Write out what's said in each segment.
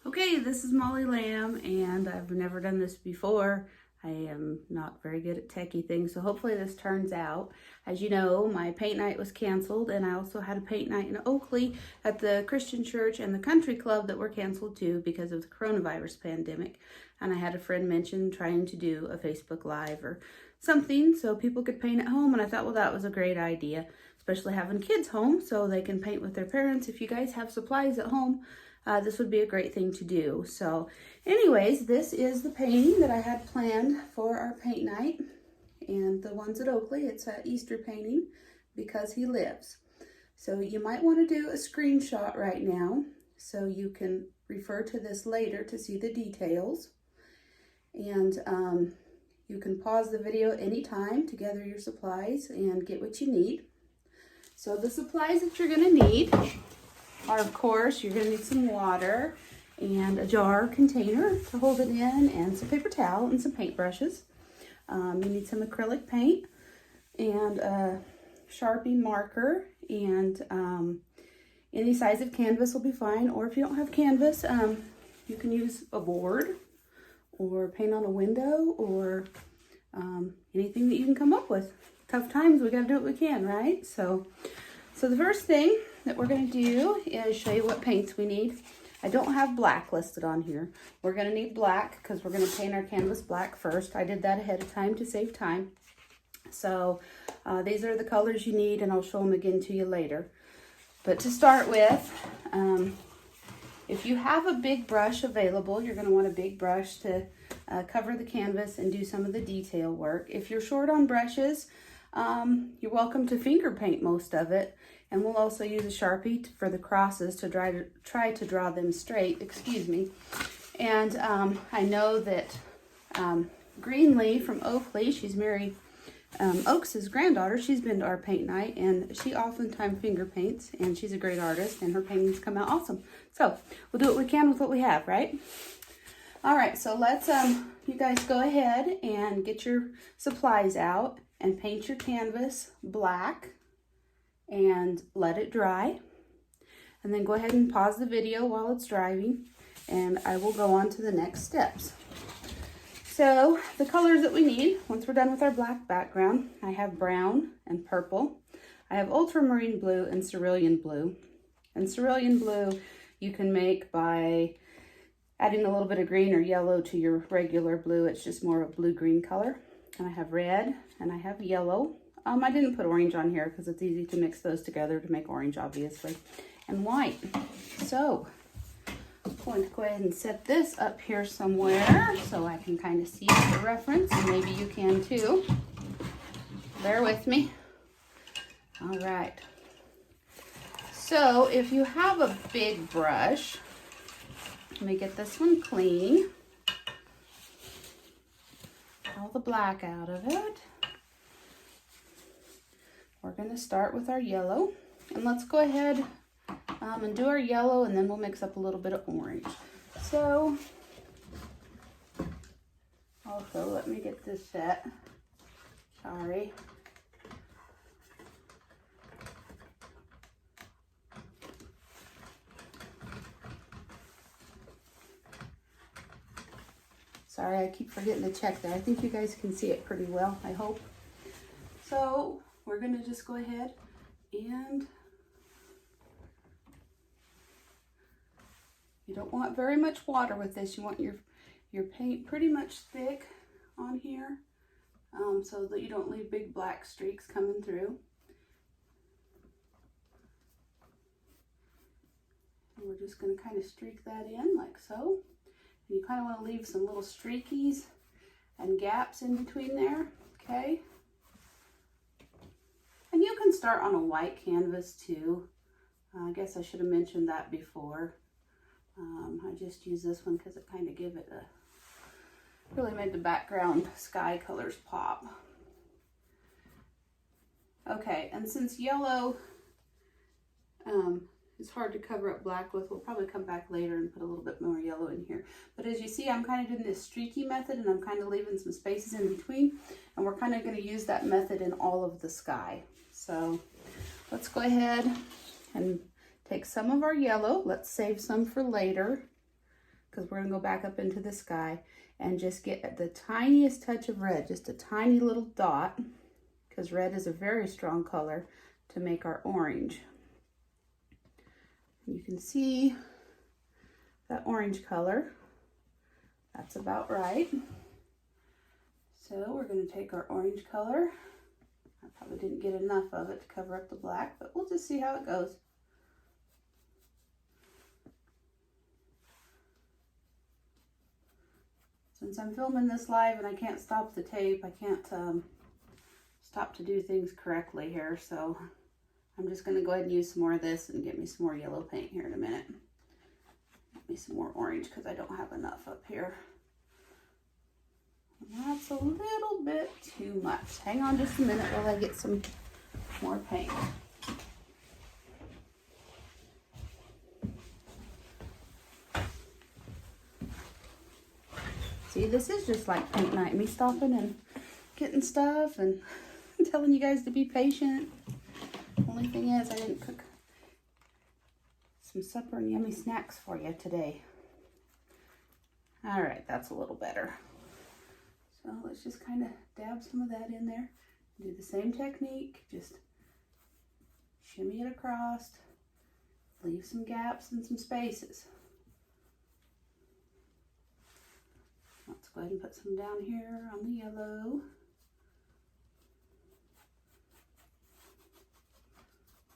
Okay, this is Molly Lamb, and I've never done this before. I am not very good at techie things, so hopefully this turns out. As you know, my paint night was canceled, and I also had a paint night in Oakley at the Christian church and the country club that were canceled too because of the coronavirus pandemic. And I had a friend mention trying to do a Facebook Live or something so people could paint at home, and I thought, well, that was a great idea, especially having kids home so they can paint with their parents. If you guys have supplies at home, this would be a great thing to do. So anyways, this is the painting that I had planned for our paint night. And the ones at Oakley, it's an Easter painting, Because He Lives. So you might want to do a screenshot right now so you can refer to this later to see the details. And you can pause the video anytime to gather your supplies and get what you need. So the supplies that you're going to need are, of course, you're going to need some water and a jar container to hold it in, and some paper towel and some paint brushes. You need some acrylic paint and a Sharpie marker, and any size of canvas will be fine. Or if you don't have canvas, you can use a board or paint on a window, or anything that you can come up with. Tough times, we got to do what we can, right? So the first thing that we're going to do is show you what paints we need. I don't have black listed on here. We're going to need black because we're going to paint our canvas black first. I did that ahead of time to save time. So these are the colors you need, and I'll show them again to you later. But to start with, if you have a big brush available, you're going to want a big brush to cover the canvas and do some of the detail work. If you're short on brushes, you're welcome to finger paint most of it. And we'll also use a Sharpie for the crosses to try to draw them straight, excuse me. And I know that Greenlee from Oakley, she's Mary Oaks' granddaughter, she's been to our paint night, and she oftentimes finger paints, and she's a great artist, and her paintings come out awesome. So we'll do what we can with what we have, right? All right, so let's, you guys go ahead and get your supplies out and paint your canvas black and let it dry. And then go ahead and pause the video while it's drying, and I will go on to the next steps. So the colors that we need, once we're done with our black background, I have brown and purple. I have ultramarine blue and cerulean blue. And cerulean blue you can make by adding a little bit of green or yellow to your regular blue. It's just more of a blue-green color. And I have red and I have yellow. I didn't put orange on here because it's easy to mix those together to make orange, obviously. And white. So I'm going to go ahead and set this up here somewhere so I can kind of see it for reference, and maybe you can too. Bear with me. All right. So if you have a big brush, let me get this one clean. All the black out of it. We're going to start with our yellow, and let's go ahead and do our yellow, and then we'll mix up a little bit of orange. So also, let me get this set. Sorry. Sorry, I keep forgetting to check there. I think you guys can see it pretty well, I hope. So we're going to just go ahead and you don't want very much water with this. You want your paint pretty much thick on here, so that you don't leave big black streaks coming through. And we're just going to kind of streak that in like so. And you kind of want to leave some little streakies and gaps in between there, okay? And you can start on a white canvas too. I guess I should have mentioned that before. I just use this one because it kind of gave it really made the background sky colors pop. Okay, and since yellow is hard to cover up black with, we'll probably come back later and put a little bit more yellow in here. But as you see, I'm kind of doing this streaky method, and I'm kind of leaving some spaces in between, and we're kind of going to use that method in all of the sky. So let's go ahead and take some of our yellow. Let's save some for later. because we're gonna go back up into the sky and just get the tiniest touch of red, just a tiny little dot, because red is a very strong color to make our orange. You can see that orange color. That's about right. So we're going to take our orange color. I probably didn't get enough of it to cover up the black, but we'll just see how it goes. Since I'm filming this live and I can't stop the tape, I can't stop to do things correctly here, so I'm just going to go ahead and use some more of this and get me some more yellow paint here in a minute. Get me some more orange because I don't have enough up here. That's a little bit too much. Hang on just a minute while I get some more paint. See, this is just like paint night. Me stopping and getting stuff and telling you guys to be patient. Only thing is, I didn't cook some supper and yummy snacks for you today. All right, that's a little better. So let's just kind of dab some of that in there. Do the same technique, just shimmy it across, leave some gaps and some spaces. Let's go ahead and put some down here on the yellow.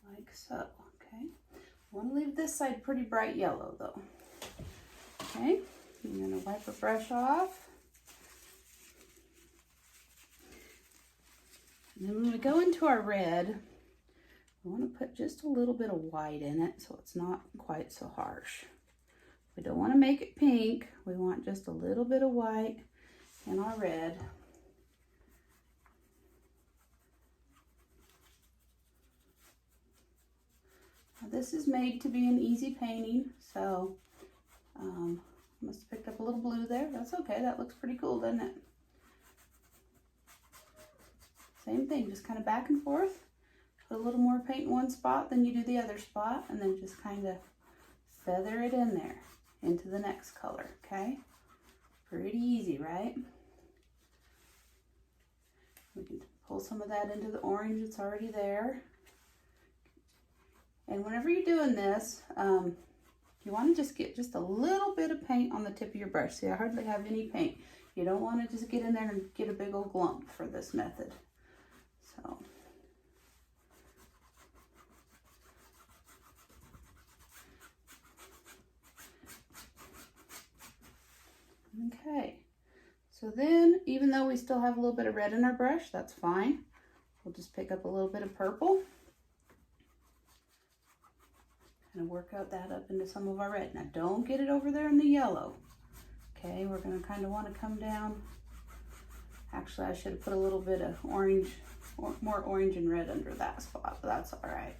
Like so, okay. I want to leave this side pretty bright yellow though. Okay, I'm going to wipe a brush off. And then when we go into our red, we want to put just a little bit of white in it so it's not quite so harsh. We don't want to make it pink. We want just a little bit of white in our red. Now this is made to be an easy painting, so I must have picked up a little blue there. That's okay. That looks pretty cool, doesn't it? Same thing, just kind of back and forth. Put a little more paint in one spot than you do the other spot, and then just kind of feather it in there into the next color, okay? Pretty easy, right? We can pull some of that into the orange that's already there. And whenever you're doing this, you want to just get just a little bit of paint on the tip of your brush. See, I hardly have any paint. You don't want to just get in there and get a big old glump for this method. So, okay. So then, even though we still have a little bit of red in our brush, that's fine. We'll just pick up a little bit of purple. Kind of work out that up into some of our red. Now, don't get it over there in the yellow. Okay, we're going to kind of want to come down. Actually, I should have put a little bit of orange, or more orange and red under that spot, but that's all right.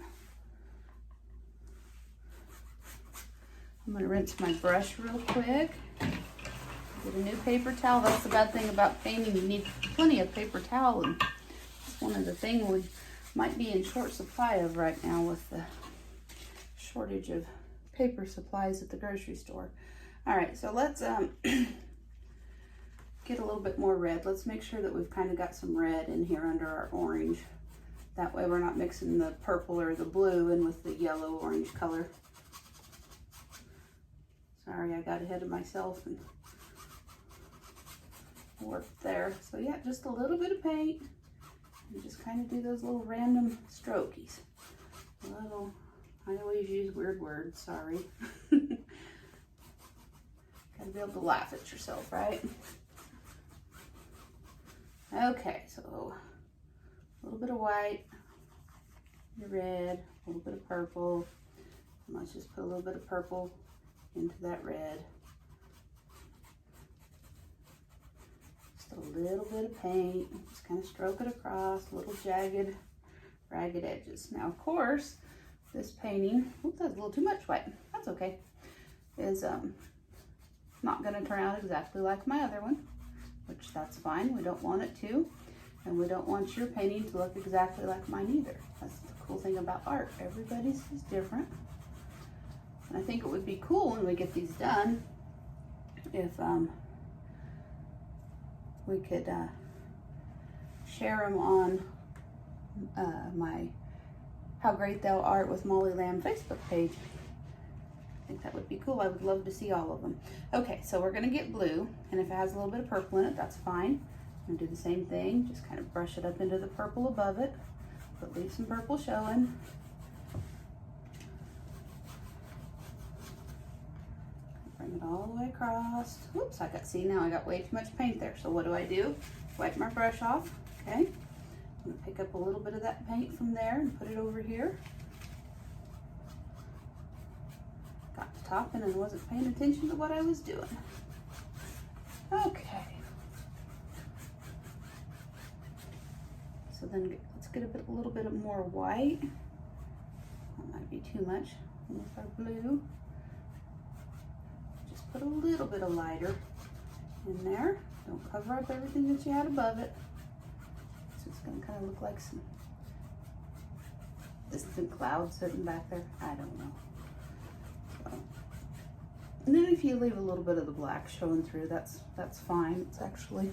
I'm going to rinse my brush real quick. Get a new paper towel. That's the bad thing about painting. You need plenty of paper towel, and it's one of the things we might be in short supply of right now with the shortage of paper supplies at the grocery store. All right, so let's get a little bit more red. Let's make sure that we've kind of got some red in here under our orange. That way we're not mixing the purple or the blue in with the yellow orange color. Sorry, I got ahead of myself and worked there. So yeah, just a little bit of paint. And just kind of do those little random strokies. I always use weird words, sorry. Gotta be able to laugh at yourself, right? Okay, so a little bit of white, red, a little bit of purple. And let's just put a little bit of purple into that red. Just a little bit of paint, just kind of stroke it across, little jagged, ragged edges. Now, of course, this painting, oops, that's a little too much white, that's okay, is not going to turn out exactly like my other one, which that's fine. We don't want it to, and we don't want your painting to look exactly like mine either. That's the cool thing about art. Everybody's is different. And I think it would be cool when we get these done if we could share them on my How Great Thou Art with Molly Lamb Facebook page. I think that would be cool. I would love to see all of them. Okay, so we're gonna get blue, and if it has a little bit of purple in it, that's fine. I'm gonna do the same thing, just kind of brush it up into the purple above it, but leave some purple showing. Bring it all the way across. Whoops, see now I got way too much paint there. So what do? Wipe my brush off, okay? I'm gonna pick up a little bit of that paint from there and put it over here. Got to talking and wasn't paying attention to what I was doing. Okay. So then let's get a little bit more white. That might be too much with our blue. Just put a little bit of lighter in there. Don't cover up everything that you had above it. So it's gonna kind of look like some distant clouds sitting back there. I don't know. So, and then if you leave a little bit of the black showing through, that's fine. It's actually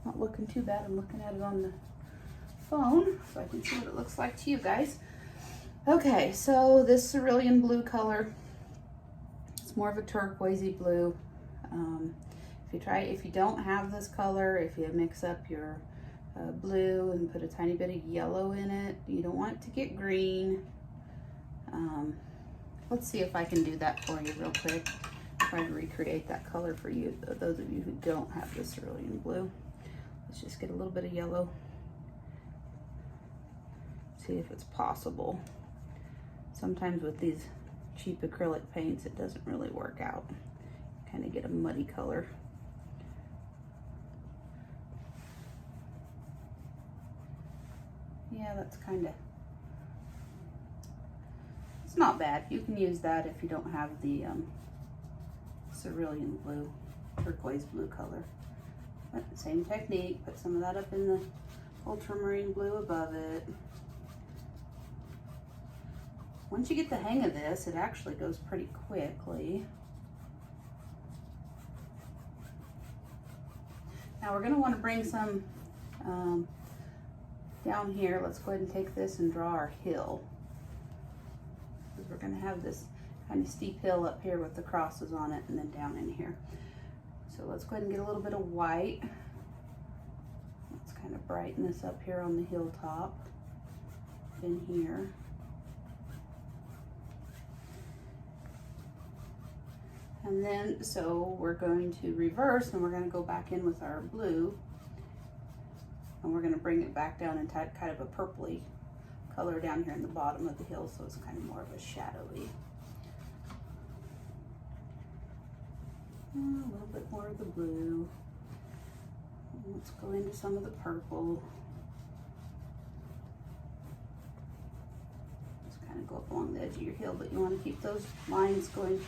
not looking too bad. I'm looking at it on the phone so I can see what it looks like to you guys. Okay, so this cerulean blue color, it's more of a turquoisey blue. If you don't have this color, if you mix up your blue and put a tiny bit of yellow in it, you don't want it to get green. Let's see if I can do that for you real quick. Try to recreate that color for you, those of you who don't have the cerulean blue. Let's just get a little bit of yellow. See if it's possible. Sometimes with these cheap acrylic paints, it doesn't really work out. Kind of get a muddy color. Yeah, that's kind of, it's not bad. You can use that if you don't have the cerulean blue, turquoise blue color. But same technique, put some of that up in the ultramarine blue above it. Once you get the hang of this, it actually goes pretty quickly. Now we're going to want to bring some down here. Let's go ahead and take this and draw our hill, because we're going to have this kind of steep hill up here with the crosses on it and then down in here. So let's go ahead and get a little bit of white. Let's kind of brighten this up here on the hilltop in here. And then, so we're going to reverse and we're going to go back in with our blue, and we're going to bring it back down and kind of a purpley color down here in the bottom of the hill, so it's kind of more of a shadowy. A little bit more of the blue. Let's go into some of the purple. Just kind of go up along the edge of your hill, but you want to keep those lines going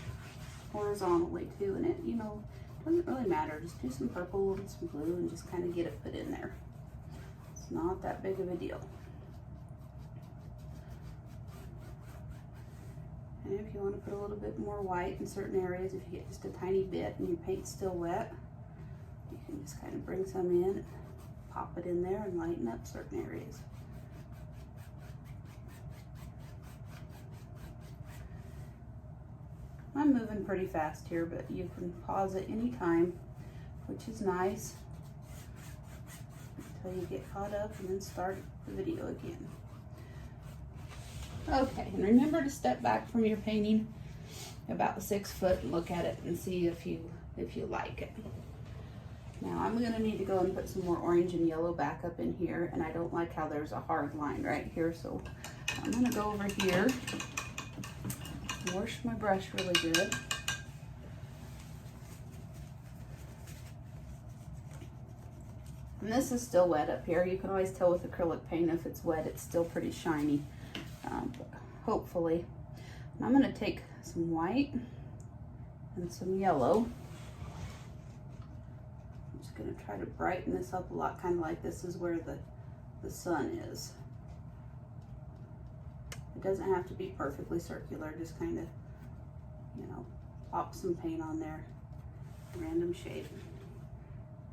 horizontally too, and it, you know, doesn't really matter. Just do some purple and some blue and just kind of get it put in there. It's not that big of a deal. And if you want to put a little bit more white in certain areas, if you get just a tiny bit and your paint's still wet, you can just kind of bring some in, pop it in there and lighten up certain areas. I'm moving pretty fast here, but you can pause at any time, which is nice, until you get caught up and then start the video again. Okay, and remember to step back from your painting about 6 foot and look at it and see if you like it. Now I'm going to need to go and put some more orange and yellow back up in here, and I don't like how there's a hard line right here, so I'm going to go over here, wash my brush really good. And this is still wet up here. You can always tell with acrylic paint if it's wet, it's still pretty shiny, hopefully. And I'm going to take some white and some yellow. I'm just going to try to brighten this up a lot, kind of like this is where the sun is. It doesn't have to be perfectly circular, just kind of, you know, pop some paint on there random shape.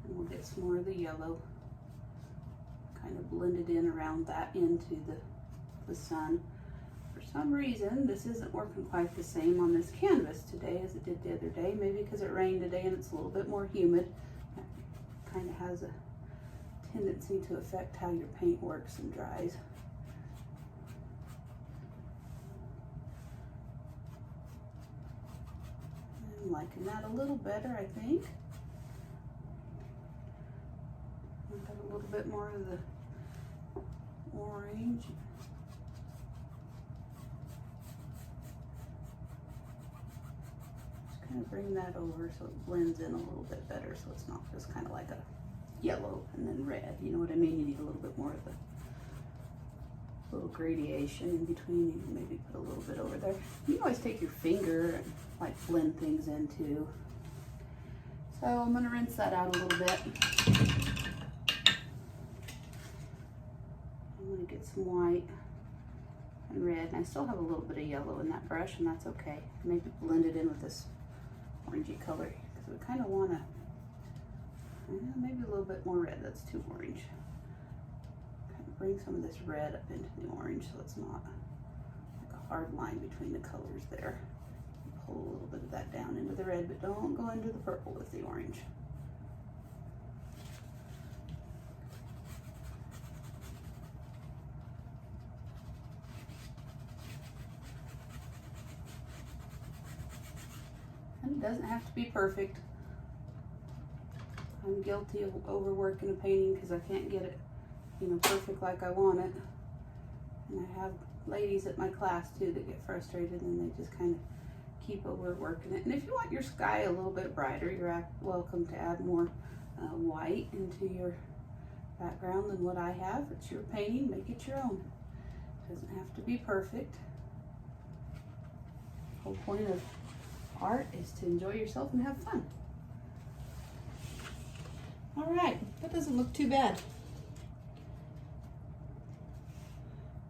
And we'll get some more of the yellow kind of blended in around that into the sun. For some reason, this isn't working quite the same on this canvas today as it did the other day. Maybe because it rained today and it's a little bit more humid. That kind of has a tendency to affect how your paint works and dries. I'm liking that a little better, I think. I've got a little bit more of the orange. Just kind of bring that over so it blends in a little bit better, so it's not just kind of like a yellow and then red. You know what I mean? You need a little bit more of the little gradation in between. You can maybe put a little bit over there. You can always take your finger and like blend things in too. So I'm gonna rinse that out a little bit. I'm gonna get some white and red, and I still have a little bit of yellow in that brush, and that's okay. Maybe blend it in with this orangey color because we kind of want to, maybe a little bit more red. That's too orange. Kind of bring some of this red up into the orange so it's not like a hard line between the colors there. Pull a little bit of that down into the red, but don't go into the purple with the orange. And it doesn't have to be perfect. I'm guilty of overworking a painting because I can't get it, perfect like I want it. And I have ladies at my class too that get frustrated and they just kind of keep overworking it. And if you want your sky a little bit brighter, you're welcome to add more white into your background than what I have. It's your painting, make it your own. It doesn't have to be perfect. The whole point of art is to enjoy yourself and have fun. All right, that doesn't look too bad.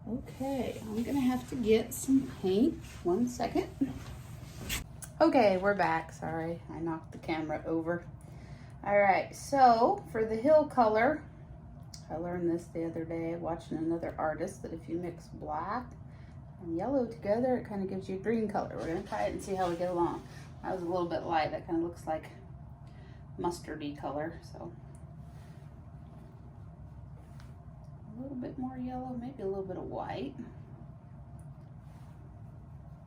Okay, I'm gonna have to get some paint. 1 second. Okay, we're back. Sorry, I knocked the camera over. All right, so for the hill color, I learned this the other day watching another artist, that if you mix black and yellow together, it kind of gives you a green color. We're gonna try it and see how we get along. That was a little bit light. That kind of looks like mustardy color, so a little bit more yellow, maybe a little bit of white.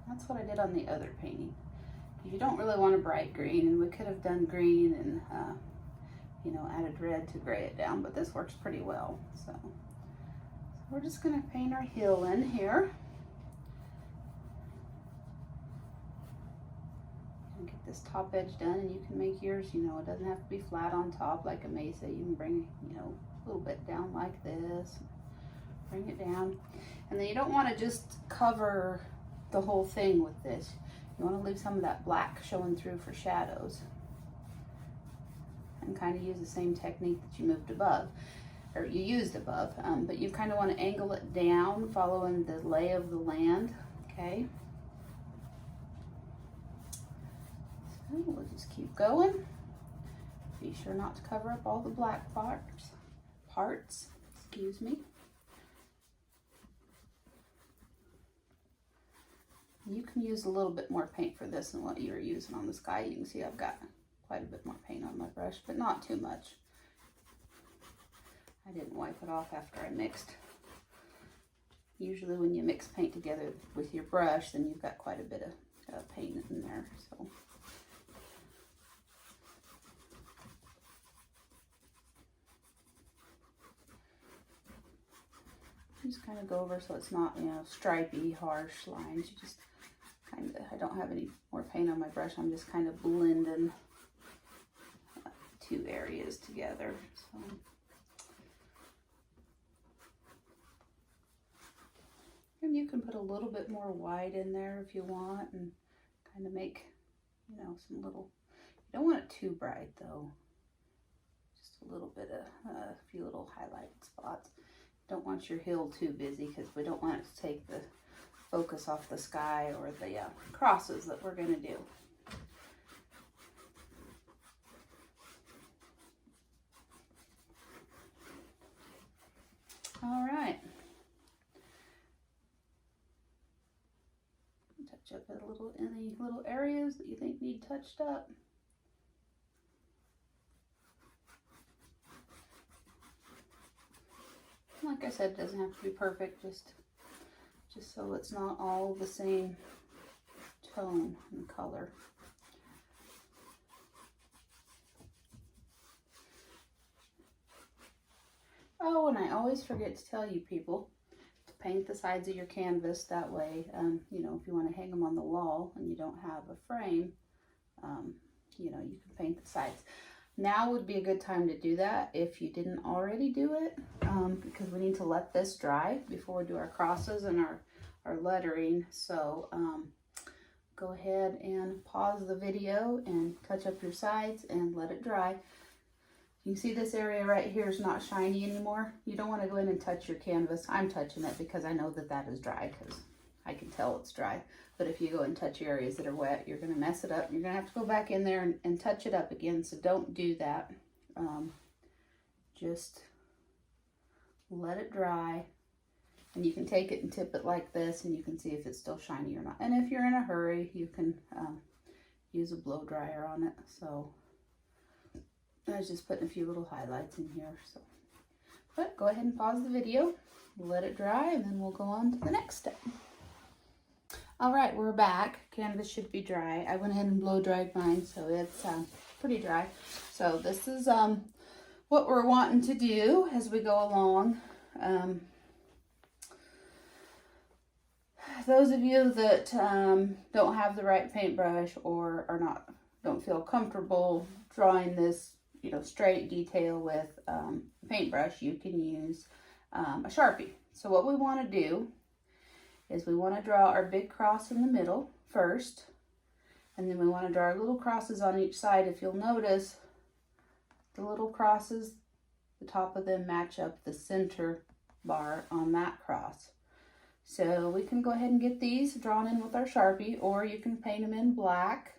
That's what I did on the other painting. You don't really want a bright green, and we could have done green and added red to gray it down, but this works pretty well. So we're just gonna paint our hill in here. And get this top edge done, and you can make yours, it doesn't have to be flat on top like a mesa. You can bring, a little bit down like this, bring it down. And then you don't want to just cover the whole thing with this. You want to leave some of that black showing through for shadows, and kind of use the same technique that you moved above, or you used above, but you kind of want to angle it down following the lay of the land, okay? So we'll just keep going. Be sure not to cover up all the black parts, excuse me. You can use a little bit more paint for this than what you were using on the sky. You can see I've got quite a bit more paint on my brush, but not too much. I didn't wipe it off after I mixed. Usually when you mix paint together with your brush, then you've got quite a bit of paint in there. So just kind of go over so it's not, stripy, harsh lines. You just kind of, I don't have any more paint on my brush. I'm just kind of blending two areas together. So and you can put a little bit more white in there if you want, and kind of make, some little, you don't want it too bright though. Just a little bit of, a few little highlighted spots. Don't want your hill too busy because we don't want it to take the focus off the sky or the crosses that we're going to do. touch up any little areas that you think need touched up. Like I said, it doesn't have to be perfect, just so it's not all the same tone and color. Oh, and I always forget to tell you people to paint the sides of your canvas. That way, you know, if you want to hang them on the wall and you don't have a frame, you know, you can paint the sides. Now would be a good time to do that if you didn't already do it, because we need to let this dry before we do our crosses and our lettering. So go ahead and pause the video and touch up your sides and let it dry. You can see this area right here is not shiny anymore. You don't want to go in and touch your canvas. I'm touching it because I know that that is dry, because I can tell it's dry. But if you go and touch areas that are wet, you're going to mess it up. You're going to have to go back in there and touch it up again. So don't do that. Just let it dry. And you can take it and tip it like this, and you can see if it's still shiny or not. And if you're in a hurry, you can use a blow dryer on it. So I was just putting a few little highlights in here. So, but go ahead and pause the video, let it dry, and then we'll go on to the next step. All right, we're back. Canvas should be dry. I went ahead and blow dried mine, so it's pretty dry. So this is what we're wanting to do as we go along. Those of you that don't have the right paintbrush or don't feel comfortable drawing this, you know, straight detail with paintbrush, you can use a Sharpie. So what we want to do is we want to draw our big cross in the middle first, and then we want to draw our little crosses on each side. If you'll notice, the little crosses, the top of them match up the center bar on that cross. So we can go ahead and get these drawn in with our Sharpie, or you can paint them in black,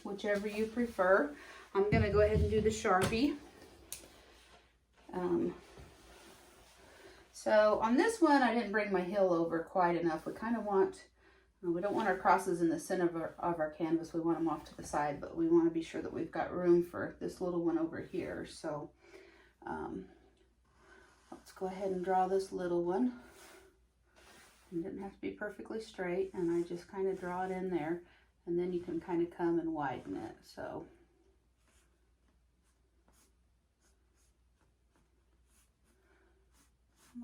whichever you prefer. I'm going to go ahead and do the Sharpie. So on this one, I didn't bring my hill over quite enough. We kind of want, we don't want our crosses in the center of our canvas. We want them off to the side, but we want to be sure that we've got room for this little one over here. So let's go ahead and draw this little one. It doesn't have to be perfectly straight, and I just kind of draw it in there, and then you can kind of come and widen it. So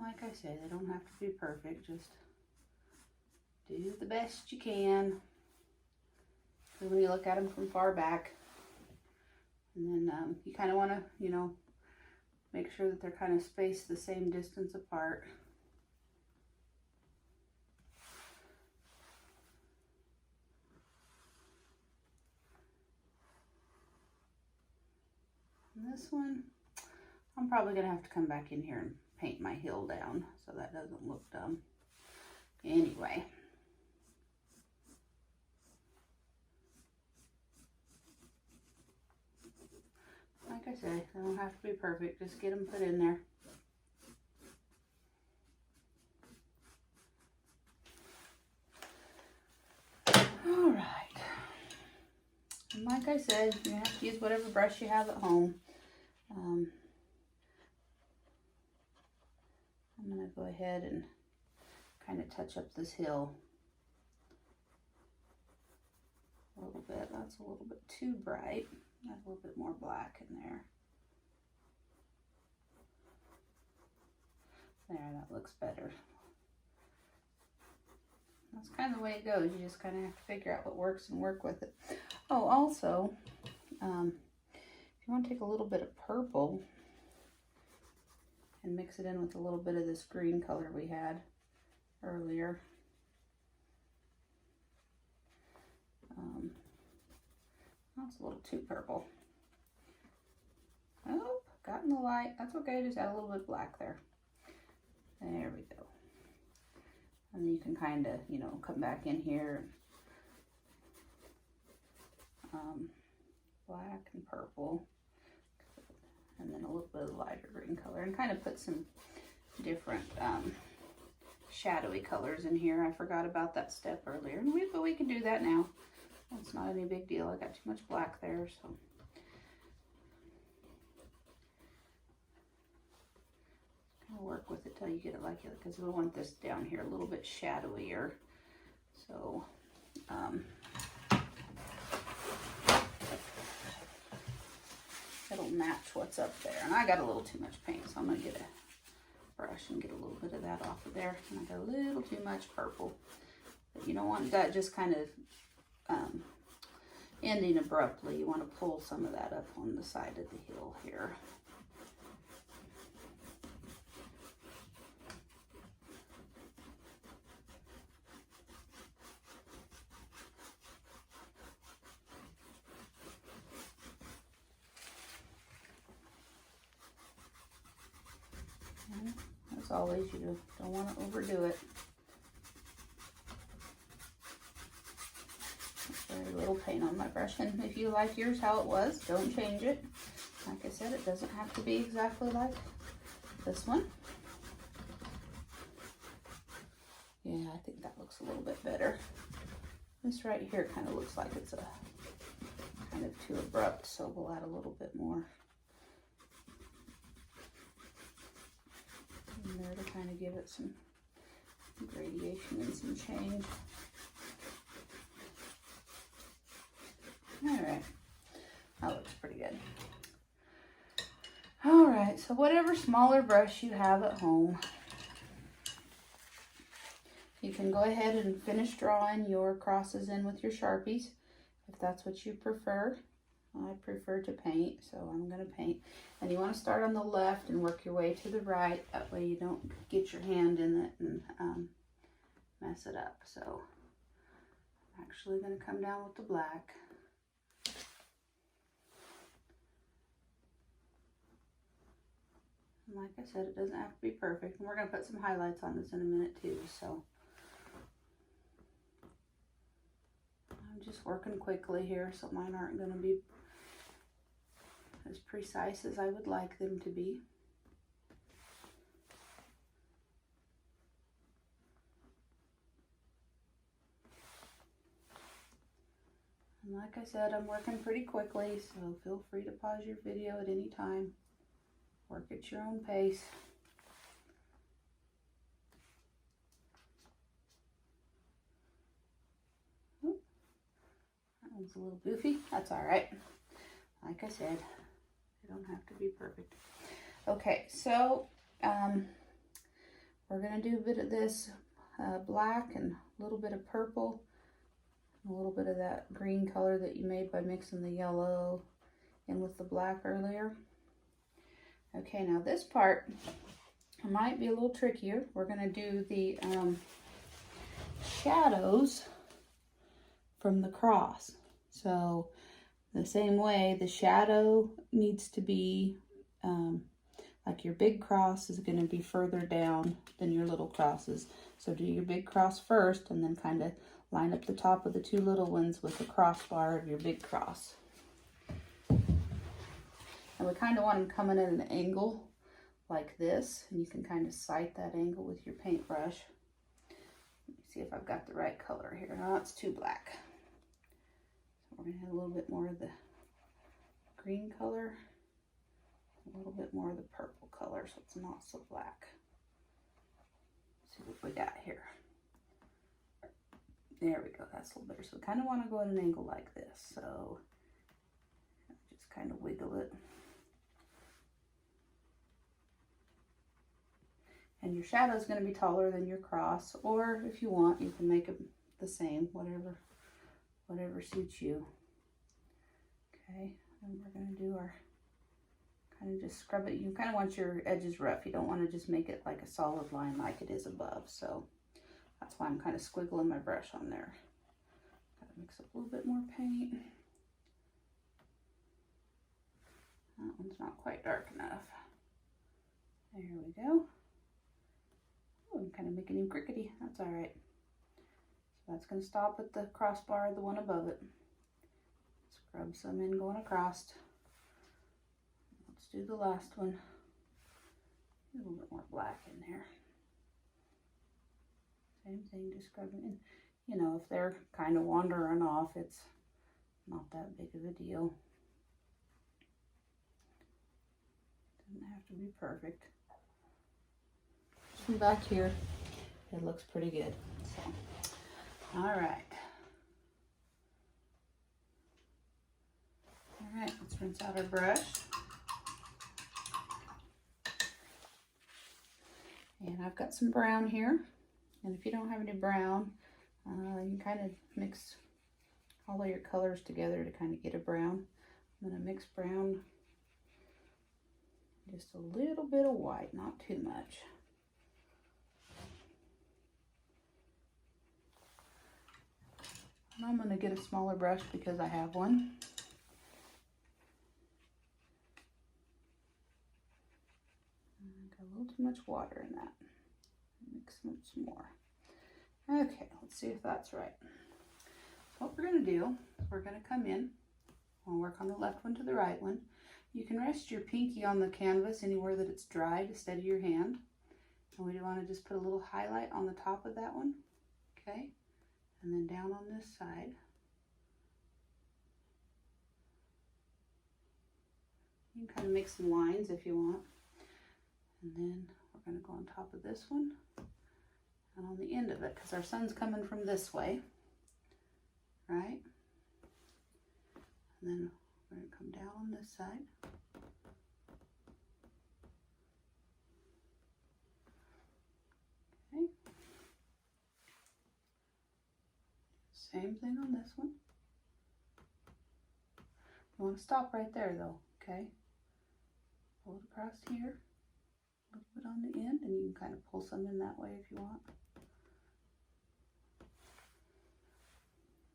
like I say, they don't have to be perfect, just do the best you can. So when you look at them from far back, and then you kind of want to, you know, make sure that they're kind of spaced the same distance apart. And this one, I'm probably going to have to come back in here and paint my hill down so that doesn't look dumb. Anyway. Like I say, they don't have to be perfect. Just get them put in there. All right. And like I said, you have to use whatever brush you have at home. I'm going to go ahead and kind of touch up this hill a little bit. That's a little bit too bright. Add a little bit more black in there. There, that looks better. That's kind of the way it goes. You just kind of have to figure out what works and work with it. Oh, also, if you want to take a little bit of purple and mix it in with a little bit of this green color we had earlier. That's a little too purple. Oh, got in the light. That's okay, just add a little bit of black there. There we go. And then you can kind of, you know, come back in here. Black and purple. And then a little bit of lighter green color. And kind of put some different shadowy colors in here. I forgot about that step earlier, but we can do that now. It's not any big deal. I got too much black there, so. Work with it till you get it like it, because we want this down here a little bit shadowier. So it'll match what's up there. And I got a little too much paint, so I'm gonna get a brush and get a little bit of that off of there. And I got a little too much purple, but you don't want that just kind of ending abruptly. You want to pull some of that up on the side of the hill here. As always, you don't want to overdo it. Very little paint on my brush, and if you like yours how it was, don't change it. Like I said, it doesn't have to be exactly like this one. Yeah, I think that looks a little bit better. This right here kind of looks like it's a kind of too abrupt, so we'll add a little bit more in there to kind of give it some gradation and some change. All right, that looks pretty good. All right, so whatever smaller brush you have at home, you can go ahead and finish drawing your crosses in with your Sharpies, if that's what you prefer. I prefer to paint, so I'm going to paint. And you want to start on the left and work your way to the right. That way you don't get your hand in it and mess it up. So I'm actually going to come down with the black. And like I said, it doesn't have to be perfect. And we're going to put some highlights on this in a minute too. So I'm just working quickly here, so mine aren't going to be as precise as I would like them to be. And like I said, I'm working pretty quickly, so feel free to pause your video at any time. Work at your own pace. Ooh, that one's a little goofy. That's all right. Like I said, they don't have to be perfect. Okay, so we're going to do a bit of this black and a little bit of purple, a little bit of that green color that you made by mixing the yellow in with the black earlier. Okay, now this part might be a little trickier. We're going to do the shadows from the cross. So the same way, the shadow needs to be like your big cross is going to be further down than your little crosses. So do your big cross first and then kind of line up the top of the two little ones with the crossbar of your big cross. And we kind of want them coming at an angle like this, and you can kind of sight that angle with your paintbrush. Let me see if I've got the right color here. No, it's too black. So we're going to have a little bit more of the green color, a little bit more of the purple color, so it's not so black. Let's see what we got here. There we go, that's a little better. So we kind of want to go at an angle like this. So just kind of wiggle it. And your shadow is going to be taller than your cross, or if you want, you can make it the same, whatever suits you. Okay, and we're going to do our, kind of just scrub it. You kind of want your edges rough. You don't want to just make it like a solid line like it is above. So that's why I'm kind of squiggling my brush on there. Got to mix up a little bit more paint. That one's not quite dark enough. There we go. Oh, I'm kind of making him crickety. That's all right. So that's going to stop at the crossbar, the one above it. Scrub some in going across. Let's do the last one. A little bit more black in there. Same thing, just scrubbing in. You know, if they're kind of wandering off, it's not that big of a deal. Doesn't have to be perfect. From back here, it looks pretty good. So, all right. All right, let's rinse out our brush. And I've got some brown here. And if you don't have any brown, you can kind of mix all of your colors together to kind of get a brown. I'm going to mix brown, just a little bit of white, not too much. And I'm going to get a smaller brush because I have one. Got a little too much water in that. Mix some more. Okay, let's see if that's right. So what we're going to do is we're going to come in. We'll work on the left one to the right one. You can rest your pinky on the canvas anywhere that it's dry to steady your hand. And we want to just put a little highlight on the top of that one. Okay, and then down on this side. You can kind of make some lines if you want. And then we're going to go on top of this one and on the end of it, because our sun's coming from this way, right? And then we're going to come down on this side. Okay. Same thing on this one. You want to stop right there though, okay? Pull it across here, a little bit on the end, and you can kind of pull some in that way if you want.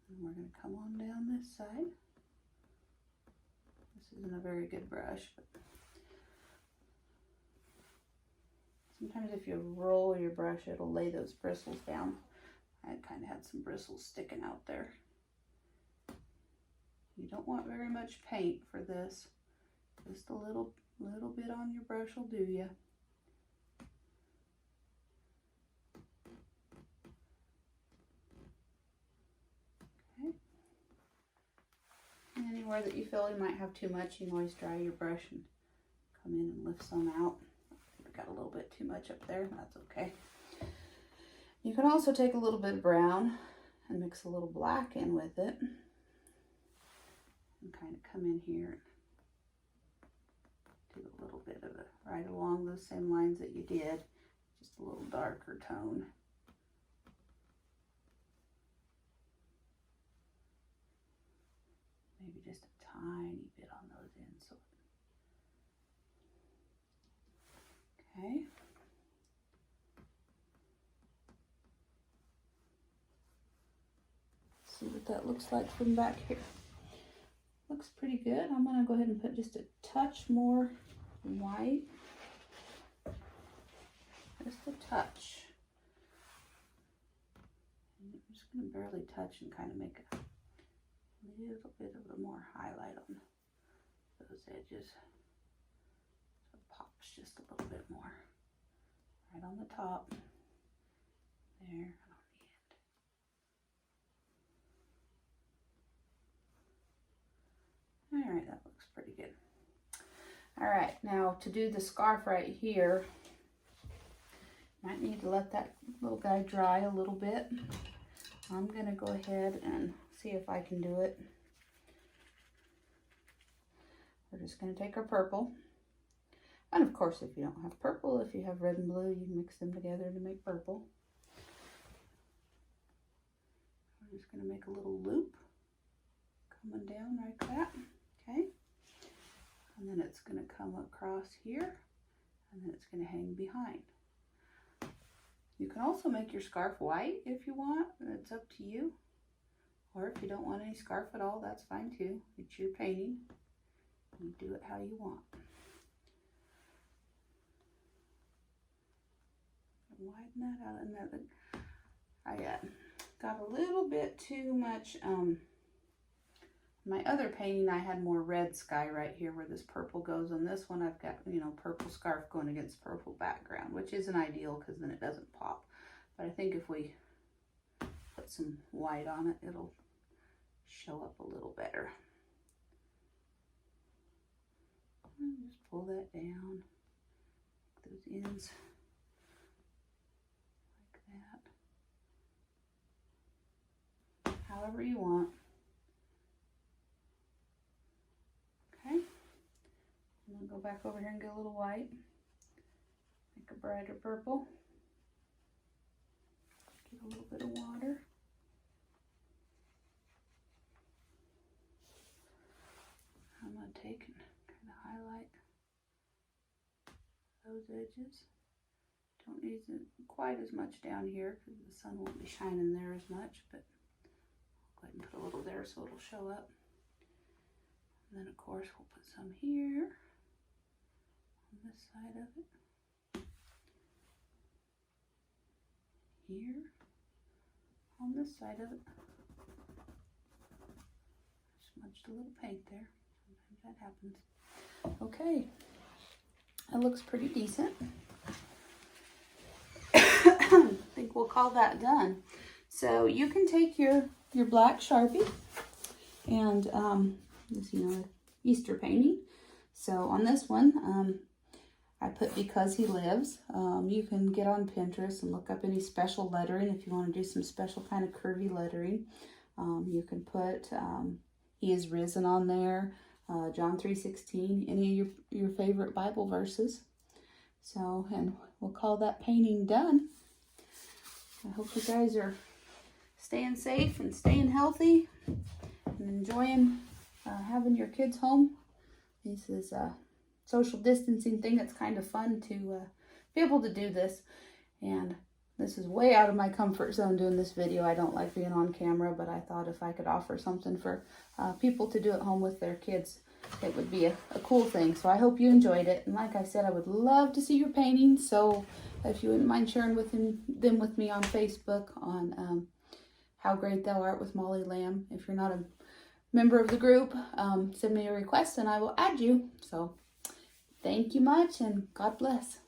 And we're going to come on down this side. This isn't a very good brush, but sometimes if you roll your brush, it'll lay those bristles down. I kind of had some bristles sticking out there. You don't want very much paint for this. Just a little bit on your brush will do you. Okay. And anywhere that you feel you might have too much, you can always dry your brush and come in and lift some out. I got a little bit too much up there, that's okay. You can also take a little bit of brown and mix a little black in with it. And kind of come in here and do a little bit of it right along those same lines that you did, just a little darker tone. Maybe just a tiny bit on those ends. Okay. See what that looks like from back here. Looks pretty good. I'm going to go ahead and put just a touch more white. Just a touch. And I'm just going to barely touch and kind of make a little bit of a more highlight on those edges. So it pops just a little bit more. Right on the top. There. All right, that looks pretty good. All right, now to do the scarf right here, might need to let that little guy dry a little bit. I'm gonna go ahead and see if I can do it. We're just gonna take our purple. And of course, if you don't have purple, if you have red and blue, you can mix them together to make purple. We're just gonna make a little loop coming down like that. Okay, and then it's going to come across here, and then it's going to hang behind. You can also make your scarf white if you want, it's up to you. Or if you don't want any scarf at all, that's fine too. It's your painting. You do it how you want. Widen that out, and that I got a little bit too much. My other painting, I had more red sky right here where this purple goes. On this one, I've got, you know, purple scarf going against purple background, which isn't ideal because then it doesn't pop. But I think if we put some white on it, it'll show up a little better. And just pull that down, those ends like that. However you want. Okay. I'm going to go back over here and get a little white. Make a brighter purple. Get a little bit of water. I'm going to take and kind of highlight those edges. Don't need quite as much down here because the sun won't be shining there as much, but I'll go ahead and put a little there so it'll show up. And then of course we'll put some here on this side of it. Here on this side of it. Smudged a little paint there. Sometimes that happens. Okay, that looks pretty decent. I think we'll call that done. So you can take your black Sharpie and this, you know, Easter painting. So on this one, I put Because He Lives. You can get on Pinterest and look up any special lettering if you want to do some special kind of curvy lettering. You can put He is Risen on there, John 3:16, any of your favorite Bible verses. So, and we'll call that painting done. I hope you guys are staying safe and staying healthy and enjoying having your kids home. This is a social distancing thing. It's kind of fun to be able to do this. And this is way out of my comfort zone doing this video. I don't like being on camera, but I thought if I could offer something for people to do at home with their kids, it would be a cool thing. So I hope you enjoyed it. And like I said, I would love to see your paintings. So if you wouldn't mind sharing them with me on Facebook on How Great Thou Art with Molly Lamb. If you're not a member of the group, send me a request and I will add you. So thank you much and God bless.